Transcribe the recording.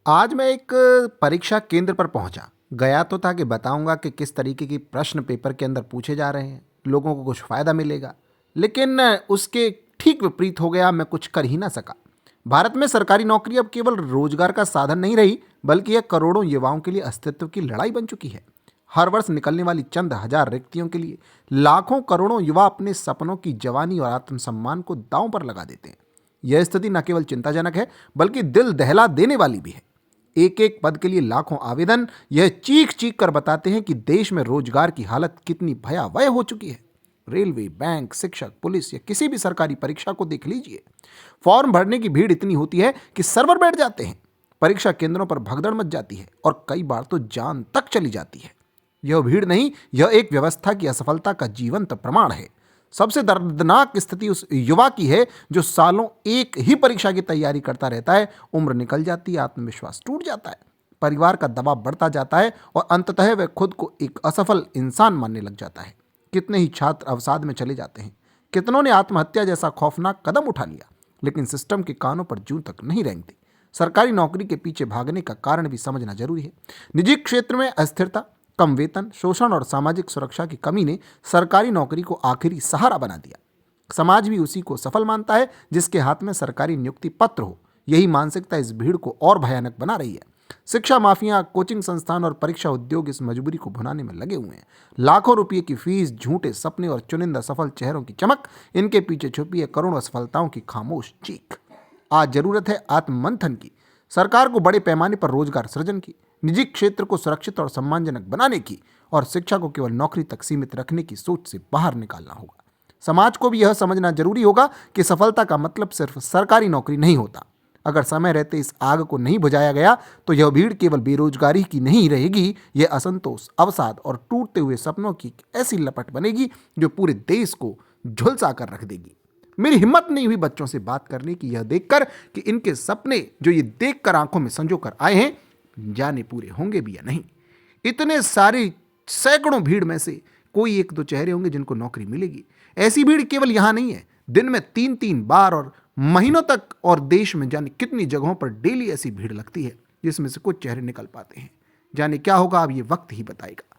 आज मैं एक परीक्षा केंद्र पर पहुंचा। गया तो था कि बताऊंगा कि किस तरीके की प्रश्न पेपर के अंदर पूछे जा रहे हैं, लोगों को कुछ फायदा मिलेगा। लेकिन उसके ठीक विपरीत हो गया, मैं कुछ कर ही ना सका। भारत में सरकारी नौकरी अब केवल रोजगार का साधन नहीं रही, बल्कि यह करोड़ों युवाओं के लिए अस्तित्व की लड़ाई बन चुकी है। हर वर्ष निकलने वाली चंद हजार रिक्तियों के लिए लाखों करोड़ों युवा अपने सपनों की जवानी और आत्मसम्मान को दांव पर लगा देते हैं। यह स्थिति न केवल चिंताजनक है, बल्कि दिल दहला देने वाली भी है। एक एक पद के लिए लाखों आवेदन यह चीख चीख कर बताते हैं कि देश में रोजगार की हालत कितनी भयावह हो चुकी है। रेलवे, बैंक, शिक्षक, पुलिस या किसी भी सरकारी परीक्षा को देख लीजिए। फॉर्म भरने की भीड़ इतनी होती है कि सर्वर बैठ जाते हैं। परीक्षा केंद्रों पर भगदड़ मच जाती है और कई बार तो जान तक चली जाती है। यह भीड़ नहीं, यह एक व्यवस्था की असफलता का जीवंत प्रमाण है। सबसे दर्दनाक स्थिति उस युवा की है जो सालों एक ही परीक्षा की तैयारी करता रहता है। उम्र निकल जाती है, आत्मविश्वास टूट जाता है, परिवार का दबाव बढ़ता जाता है और अंततः वह खुद को एक असफल इंसान मानने लग जाता है। कितने ही छात्र अवसाद में चले जाते हैं, कितनों ने आत्महत्या जैसा खौफनाक कदम उठा लिया, लेकिन सिस्टम के कानों पर जूं तक नहीं रेंगती। सरकारी नौकरी के पीछे भागने का कारण भी समझना जरूरी है। निजी क्षेत्र में अस्थिरता, कम वेतन, शोषण और सामाजिक सुरक्षा की कमी ने सरकारी नौकरी को आखिरी सहारा बना दिया। समाज भी उसी को सफल मानता है जिसके हाथ में सरकारी नियुक्ति पत्र हो। यही मानसिकता इस भीड़ को और भयानक बना रही है। शिक्षा माफिया, कोचिंग संस्थान और परीक्षा उद्योग इस मजबूरी को भुनाने में लगे हुए हैं। लाखों रुपए की फीस, झूठे सपने और चुनिंदा सफल चेहरों की चमक, इनके पीछे छुपी है करोड़ों असफलताओं की खामोश चीख। आज जरूरत है आत्ममंथन की, सरकार को बड़े पैमाने पर रोजगार सृजन की, निजी क्षेत्र को सुरक्षित और सम्मानजनक बनाने की, और शिक्षा को केवल नौकरी तक सीमित रखने की सोच से बाहर निकालना होगा। समाज को भी यह समझना जरूरी होगा कि सफलता का मतलब सिर्फ सरकारी नौकरी नहीं होता। अगर समय रहते इस आग को नहीं बुझाया गया तो यह भीड़ केवल बेरोजगारी की नहीं रहेगी, यह असंतोष, अवसाद और टूटते हुए सपनों की ऐसी लपट बनेगी जो पूरे देश को झुलसा कर रख देगी। मेरी हिम्मत नहीं हुई बच्चों से बात करने की, यह देखकर कि इनके सपने जो ये देखकर आंखों में संजो कर आए हैं, जाने पूरे होंगे भी या नहीं। इतने सारे सैकड़ों भीड़ में से कोई एक दो चेहरे होंगे जिनको नौकरी मिलेगी। ऐसी भीड़ केवल यहां नहीं है, दिन में 3-3 बार और महीनों तक और देश में जाने कितनी जगहों पर डेली ऐसी भीड़ लगती है जिसमें से कुछ चेहरे निकल पाते हैं। जाने क्या होगा, अब ये वक्त ही बताएगा।